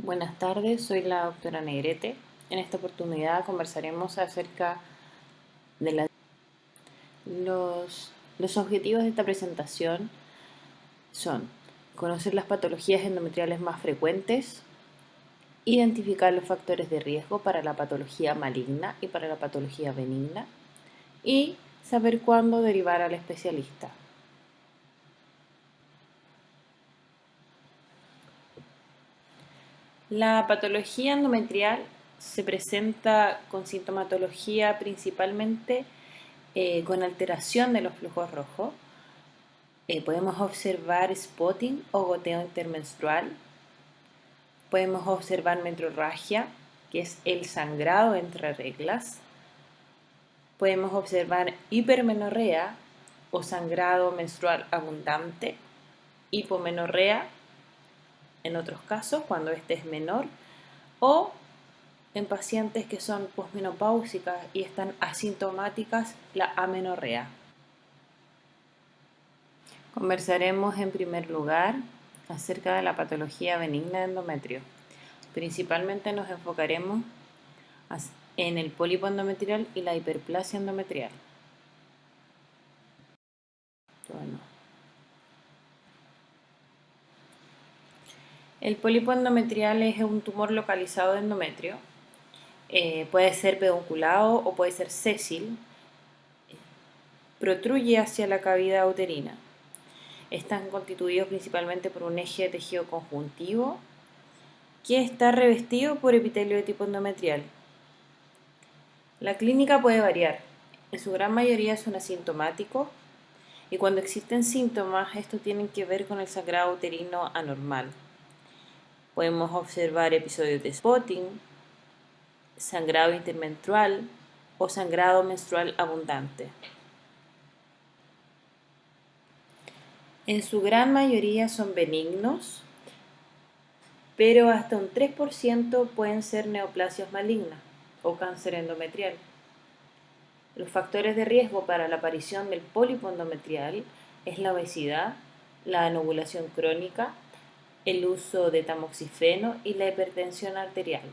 Buenas tardes, soy la doctora Negrete. En esta oportunidad conversaremos acerca de los objetivos de esta presentación son conocer las patologías endometriales más frecuentes, identificar los factores de riesgo para la patología maligna y para la patología benigna y saber cuándo derivar al especialista. La patología endometrial se presenta con sintomatología principalmente con alteración de los flujos rojos. Podemos observar spotting o goteo intermenstrual. Podemos observar menorragia, que es el sangrado entre reglas. Podemos observar hipermenorrea o sangrado menstrual abundante, hipomenorrea en otros casos cuando este es menor, o en pacientes que son posmenopáusicas y están asintomáticas, la amenorrea. Conversaremos en primer lugar acerca de la patología benigna de endometrio. Principalmente nos enfocaremos en el pólipo endometrial y la hiperplasia endometrial. Bueno. El pólipo endometrial es un tumor localizado de endometrio. Puede ser pedunculado o puede ser sésil. Protruye hacia la cavidad uterina. Están constituidos principalmente por un eje de tejido conjuntivo que está revestido por epitelio de tipo endometrial. La clínica puede variar. En su gran mayoría son asintomáticos y cuando existen síntomas, estos tienen que ver con el sangrado uterino anormal. Podemos observar episodios de spotting, sangrado intermenstrual o sangrado menstrual abundante. En su gran mayoría son benignos, pero hasta un 3% pueden ser neoplasias malignas o cáncer endometrial. Los factores de riesgo para la aparición del pólipo endometrial es la obesidad, la anovulación crónica, el uso de tamoxifeno y la hipertensión arterial.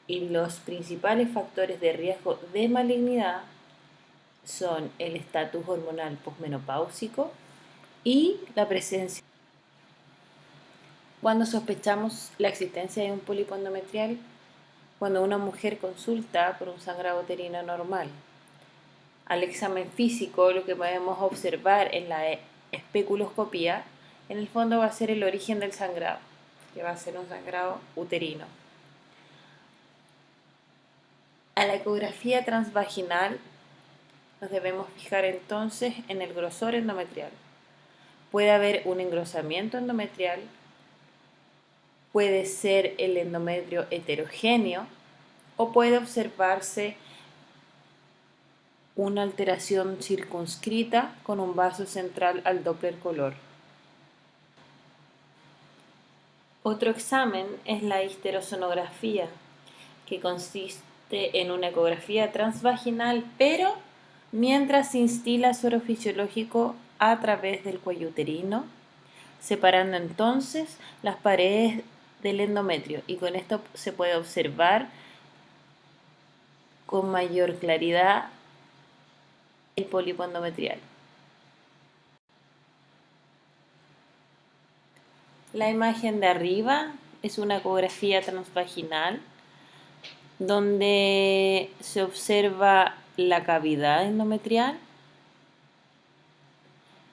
Y los principales factores de riesgo de malignidad son el estatus hormonal posmenopáusico y la presencia. Cuando sospechamos la existencia de un pólipo endometrial, cuando una mujer consulta por un sangrado uterino normal. Al examen físico, lo que podemos observar en la especuloscopía, en el fondo va a ser el origen del sangrado, que va a ser un sangrado uterino. A la ecografía transvaginal nos debemos fijar entonces en el grosor endometrial. Puede haber un engrosamiento endometrial, puede ser el endometrio heterogéneo o puede observarse una alteración circunscrita con un vaso central al Doppler color. Otro examen es la histerosonografía, que consiste en una ecografía transvaginal, pero mientras se instila suero fisiológico a través del cuello uterino, separando entonces las paredes del endometrio, y con esto se puede observar con mayor claridad el pólipo endometrial. La imagen de arriba es una ecografía transvaginal donde se observa la cavidad endometrial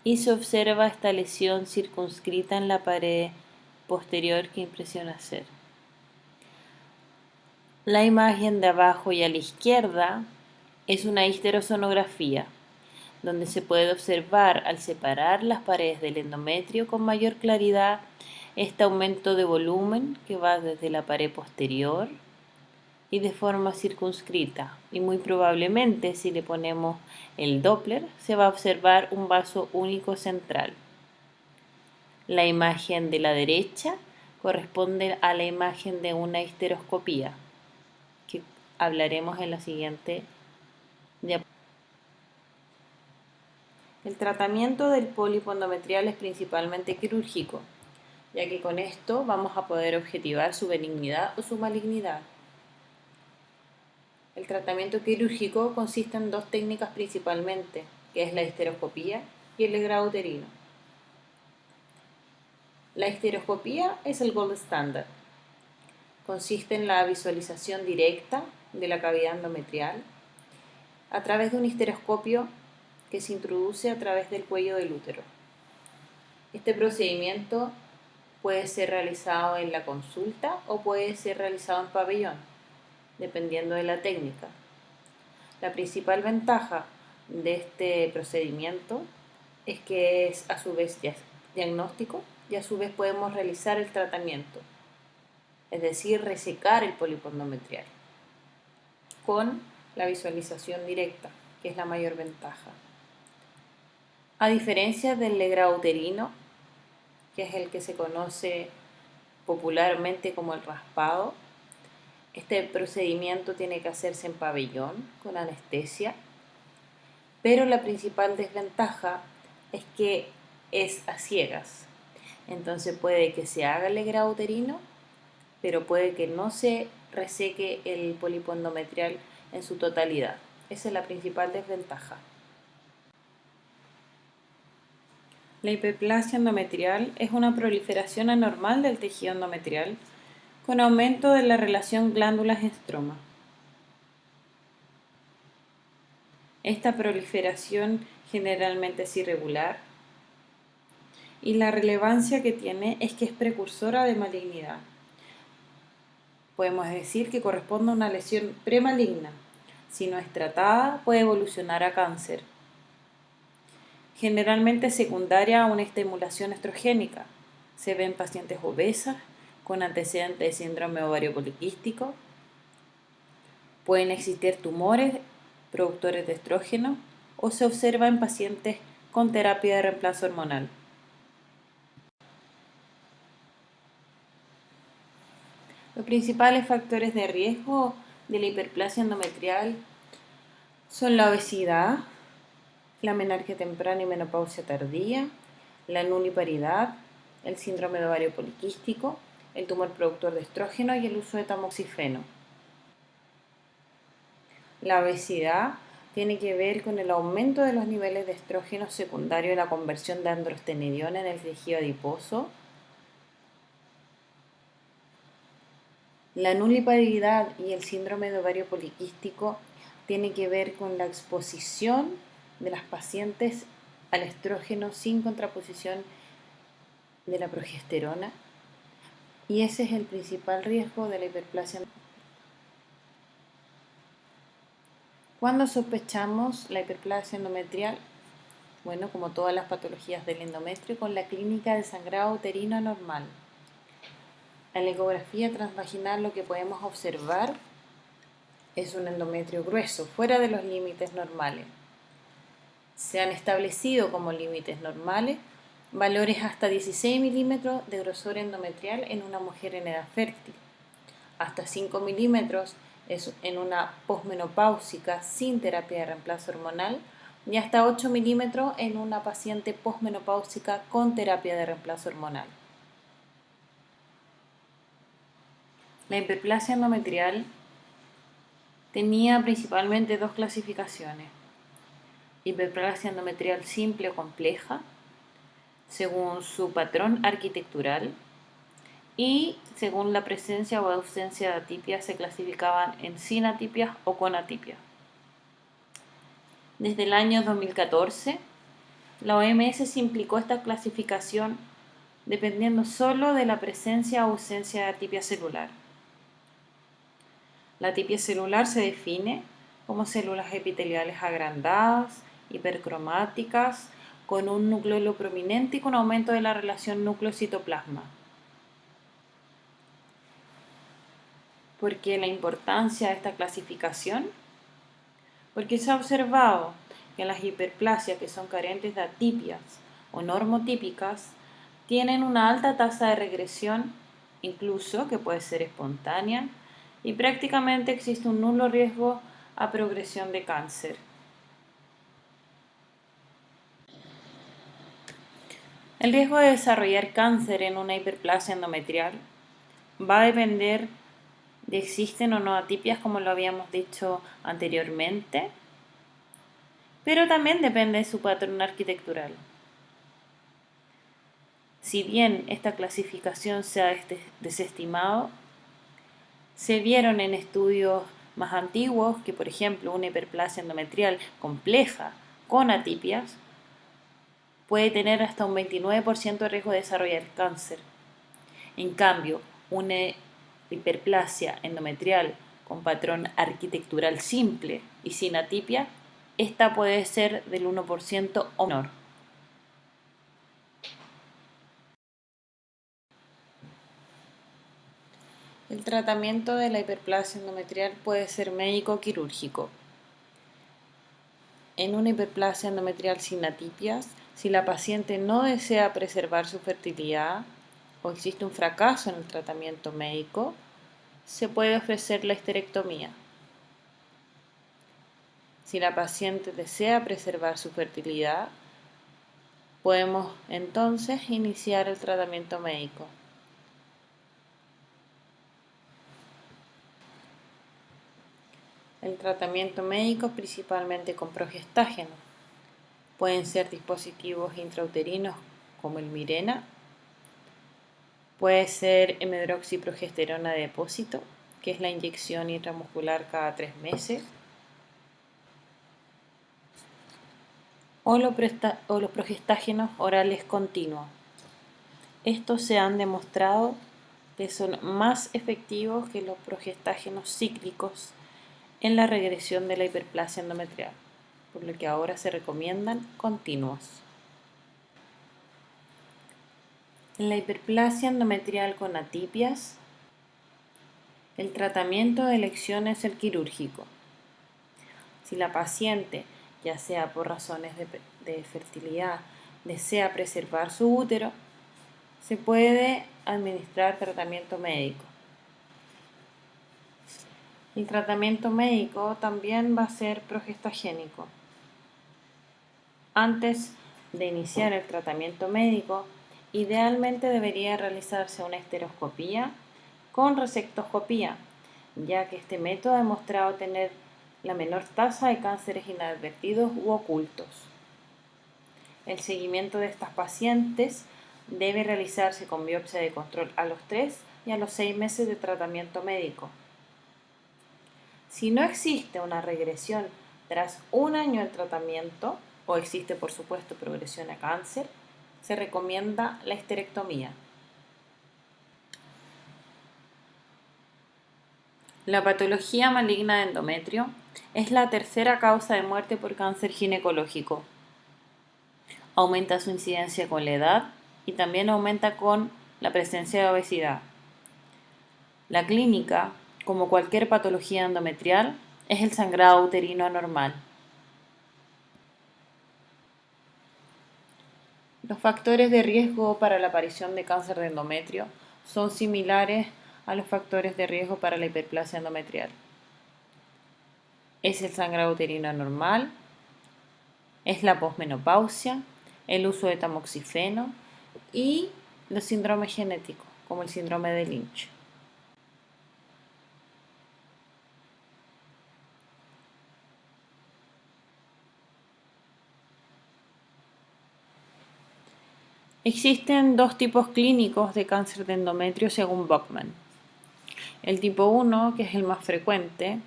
y se observa esta lesión circunscrita en la pared posterior que impresiona hacer. La imagen de abajo y a la izquierda es una histerosonografía, donde se puede observar al separar las paredes del endometrio con mayor claridad este aumento de volumen que va desde la pared posterior y de forma circunscrita, y muy probablemente si le ponemos el Doppler se va a observar un vaso único central. La imagen de la derecha corresponde a la imagen de una histeroscopía, que hablaremos en la siguiente diapositiva. El tratamiento del pólipo endometrial es principalmente quirúrgico. ya que con esto vamos a poder objetivar su benignidad o su malignidad. El tratamiento quirúrgico consiste en dos técnicas principalmente, que es la histeroscopía y el legrado uterino. La histeroscopía es el gold standard. Consiste en la visualización directa de la cavidad endometrial a través de un histeroscopio que se introduce a través del cuello del útero. Este procedimiento puede ser realizado en la consulta o puede ser realizado en pabellón, dependiendo de la técnica. La principal ventaja de este procedimiento es que es a su vez diagnóstico y a su vez podemos realizar el tratamiento, es decir, resecar el pólipo endometrial con la visualización directa, que es la mayor ventaja. A diferencia del legrado uterino, que es el que se conoce popularmente como el raspado, este procedimiento tiene que hacerse en pabellón con anestesia, pero la principal desventaja es que es a ciegas. Entonces puede que se haga el legrado uterino, pero puede que no se reseque el pólipo endometrial en su totalidad. Esa es la principal desventaja. La hiperplasia endometrial es una proliferación anormal del tejido endometrial con aumento de la relación glándulas-estroma. Esta proliferación generalmente es irregular y la relevancia que tiene es que es precursora de malignidad. Podemos decir que corresponde a una lesión premaligna. Si no es tratada, puede evolucionar a cáncer. Generalmente secundaria a una estimulación estrogénica. Se ve en pacientes obesas con antecedentes de síndrome ovario poliquístico. Pueden existir tumores productores de estrógeno o se observa en pacientes con terapia de reemplazo hormonal. Los principales factores de riesgo de la hiperplasia endometrial son la obesidad, la menarquia temprana y menopausia tardía, la nulliparidad, el síndrome de ovario poliquístico, el tumor productor de estrógeno y el uso de tamoxifeno. La obesidad tiene que ver con el aumento de los niveles de estrógeno secundario y la conversión de androstenediona en el tejido adiposo. La nulliparidad y el síndrome de ovario poliquístico tiene que ver con la exposición de las pacientes al estrógeno sin contraposición de la progesterona, y ese es el principal riesgo de la hiperplasia. ¿Cuándo sospechamos la hiperplasia endometrial? Bueno, como todas las patologías del endometrio, con la clínica de sangrado uterino anormal. En la ecografía transvaginal lo que podemos observar es un endometrio grueso, fuera de los límites normales. Se han establecido como límites normales valores hasta 16 milímetros de grosor endometrial en una mujer en edad fértil, hasta 5 milímetros en una posmenopáusica sin terapia de reemplazo hormonal y hasta 8 milímetros en una paciente posmenopáusica con terapia de reemplazo hormonal. La hiperplasia endometrial tenía principalmente dos clasificaciones: hiperplasia endometrial simple o compleja, según su patrón arquitectural, y según la presencia o ausencia de atipias se clasificaban en sin atipias o con atipias. Desde el año 2014, la OMS simplificó esta clasificación dependiendo solo de la presencia o ausencia de atipia celular. La atipia celular se define como células epiteliales agrandadas, hipercromáticas, con un núcleo prominente y con aumento de la relación núcleo-citoplasma. ¿Por qué la importancia de esta clasificación? Porque se ha observado que las hiperplasias que son carentes de atipias o normotípicas tienen una alta tasa de regresión, incluso que puede ser espontánea, y prácticamente existe un nulo riesgo a progresión de cáncer. El riesgo de desarrollar cáncer en una hiperplasia endometrial va a depender de si existen o no atipias, como lo habíamos dicho anteriormente, pero también depende de su patrón arquitectural. Si bien esta clasificación se ha desestimado, se vieron en estudios más antiguos que, por ejemplo, una hiperplasia endometrial compleja con atipias puede tener hasta un 29% de riesgo de desarrollar cáncer. En cambio, una hiperplasia endometrial con patrón arquitectural simple y sin atipia, esta puede ser del 1% o menor. El tratamiento de la hiperplasia endometrial puede ser médico o quirúrgico. En una hiperplasia endometrial sin atipias, si la paciente no desea preservar su fertilidad o existe un fracaso en el tratamiento médico, se puede ofrecer la histerectomía. Si la paciente desea preservar su fertilidad, podemos entonces iniciar el tratamiento médico. El tratamiento médico principalmente con progestágenos. Pueden ser dispositivos intrauterinos como el Mirena. Puede ser hemidroxiprogesterona de depósito, que es la inyección intramuscular cada 3 meses. O los progestágenos orales continuos. Estos se han demostrado que son más efectivos que los progestágenos cíclicos en la regresión de la hiperplasia endometrial, por lo que ahora se recomiendan continuos. En la hiperplasia endometrial con atipias, el tratamiento de elección es el quirúrgico. Si la paciente, ya sea por razones de fertilidad, desea preservar su útero, se puede administrar tratamiento médico. El tratamiento médico también va a ser progestagénico. Antes de iniciar el tratamiento médico, idealmente debería realizarse una esteroscopía con resectoscopía, ya que este método ha demostrado tener la menor tasa de cánceres inadvertidos u ocultos. El seguimiento de estas pacientes debe realizarse con biopsia de control a los 3 y a los 6 meses de tratamiento médico. Si no existe una regresión tras un año de tratamiento, o existe por supuesto progresión a cáncer, se recomienda la histerectomía. La patología maligna de endometrio es la tercera causa de muerte por cáncer ginecológico. Aumenta su incidencia con la edad y también aumenta con la presencia de obesidad. La clínica, como cualquier patología endometrial, es el sangrado uterino anormal. Los factores de riesgo para la aparición de cáncer de endometrio son similares a los factores de riesgo para la hiperplasia endometrial. Es el sangrado uterino anormal, es la posmenopausia, el uso de tamoxifeno y los síndromes genéticos, como el síndrome de Lynch. Existen dos tipos clínicos de cáncer de endometrio según Buckman. El tipo 1, que es el más frecuente,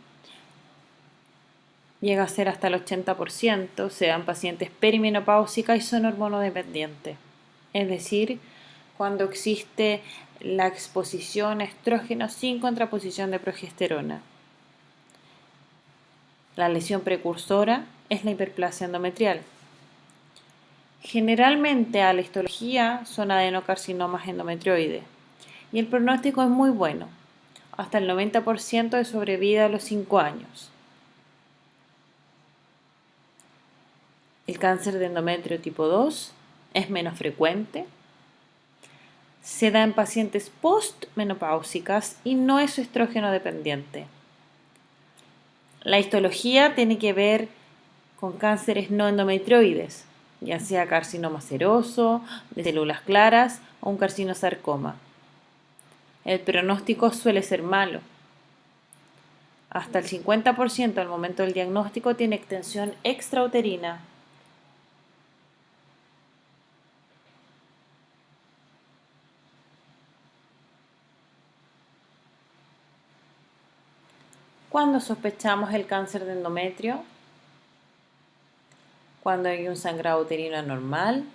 llega a ser hasta el 80%, se dan pacientes perimenopáusicas y son hormonodependientes. Es decir, cuando existe la exposición a estrógenos sin contraposición de progesterona. La lesión precursora es la hiperplasia endometrial. Generalmente a la histología son adenocarcinomas endometrioides y el pronóstico es muy bueno, hasta el 90% de sobrevida a los 5 años. El cáncer de endometrio tipo 2 es menos frecuente, se da en pacientes postmenopáusicas y no es estrógeno dependiente. La histología tiene que ver con cánceres no endometrioides, ya sea carcinoma seroso, de células claras o un carcinosarcoma. El pronóstico suele ser malo. Hasta el 50% al momento del diagnóstico tiene extensión extrauterina. ¿Cuándo sospechamos el cáncer de endometrio? Cuando hay un sangrado uterino anormal,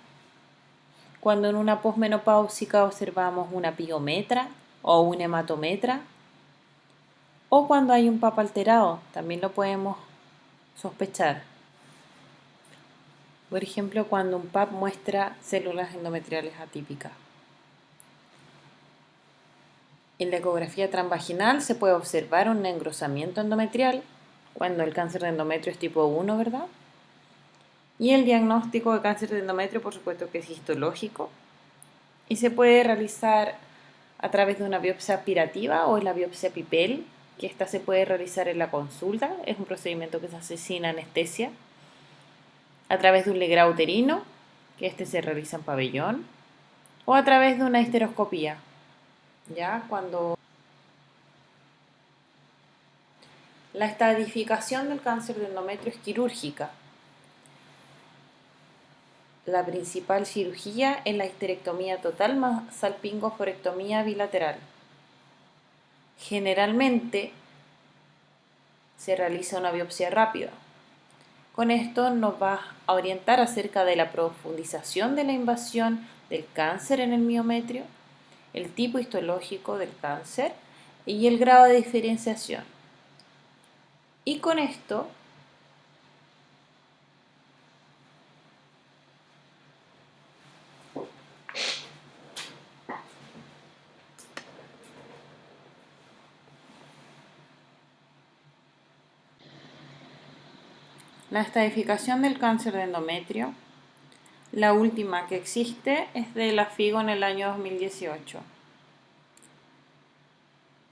cuando en una posmenopáusica observamos una piometra o un hematometra, o cuando hay un PAP alterado, también lo podemos sospechar. Por ejemplo, cuando un PAP muestra células endometriales atípicas. En la ecografía transvaginal se puede observar un engrosamiento endometrial cuando el cáncer de endometrio es tipo 1, ¿verdad? Y el diagnóstico de cáncer de endometrio, por supuesto que es histológico y se puede realizar a través de una biopsia aspirativa o en la biopsia PIPEL, que esta se puede realizar en la consulta, es un procedimiento que se hace sin anestesia, a través de un legrado uterino, que este se realiza en pabellón, o a través de una histeroscopía, ya cuando la estadificación del cáncer de endometrio es quirúrgica. La principal cirugía es la histerectomía total más salpingoforectomía bilateral. Generalmente se realiza una biopsia rápida. Con esto nos va a orientar acerca de la profundización de la invasión del cáncer en el miometrio, el tipo histológico del cáncer y el grado de diferenciación. Y con esto la estadificación del cáncer de endometrio, la última que existe es de la FIGO en el año 2018.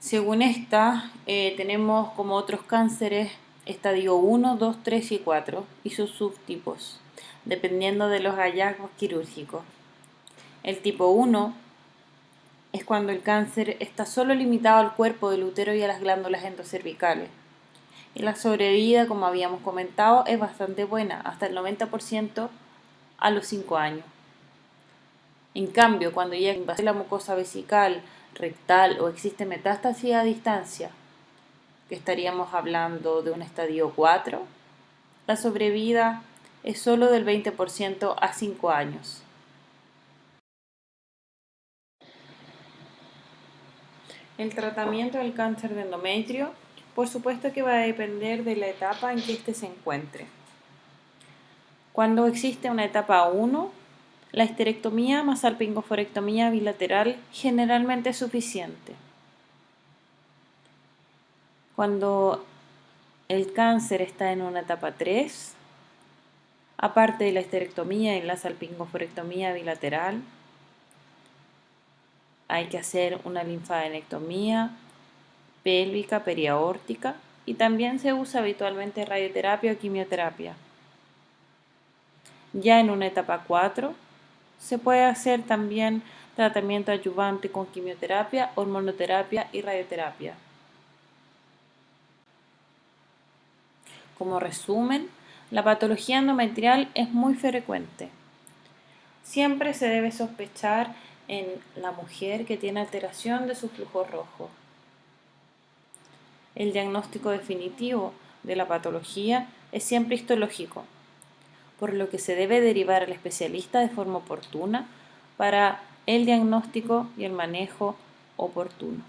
Según esta, tenemos como otros cánceres estadio 1, 2, 3 y 4 y sus subtipos, dependiendo de los hallazgos quirúrgicos. El tipo 1 es cuando el cáncer está solo limitado al cuerpo del útero y a las glándulas endocervicales. Y la sobrevida, como habíamos comentado, es bastante buena, hasta el 90% a los 5 años. En cambio, cuando ya invade la mucosa vesical, rectal o existe metástasis a distancia, que estaríamos hablando de un estadio 4, la sobrevida es solo del 20% a 5 años. El tratamiento del cáncer de endometrio, por supuesto que va a depender de la etapa en que éste se encuentre. Cuando existe una etapa 1, la histerectomía más salpingoforectomía bilateral generalmente es suficiente. Cuando el cáncer está en una etapa 3, aparte de la histerectomía y la salpingoforectomía bilateral, hay que hacer una linfadenectomía pélvica, periaórtica y también se usa habitualmente radioterapia o quimioterapia. Ya en una etapa 4 se puede hacer también tratamiento adyuvante con quimioterapia, hormonoterapia y radioterapia. Como resumen, la patología endometrial es muy frecuente. Siempre se debe sospechar en la mujer que tiene alteración de su flujo rojo. El diagnóstico definitivo de la patología es siempre histológico, por lo que se debe derivar al especialista de forma oportuna para el diagnóstico y el manejo oportuno.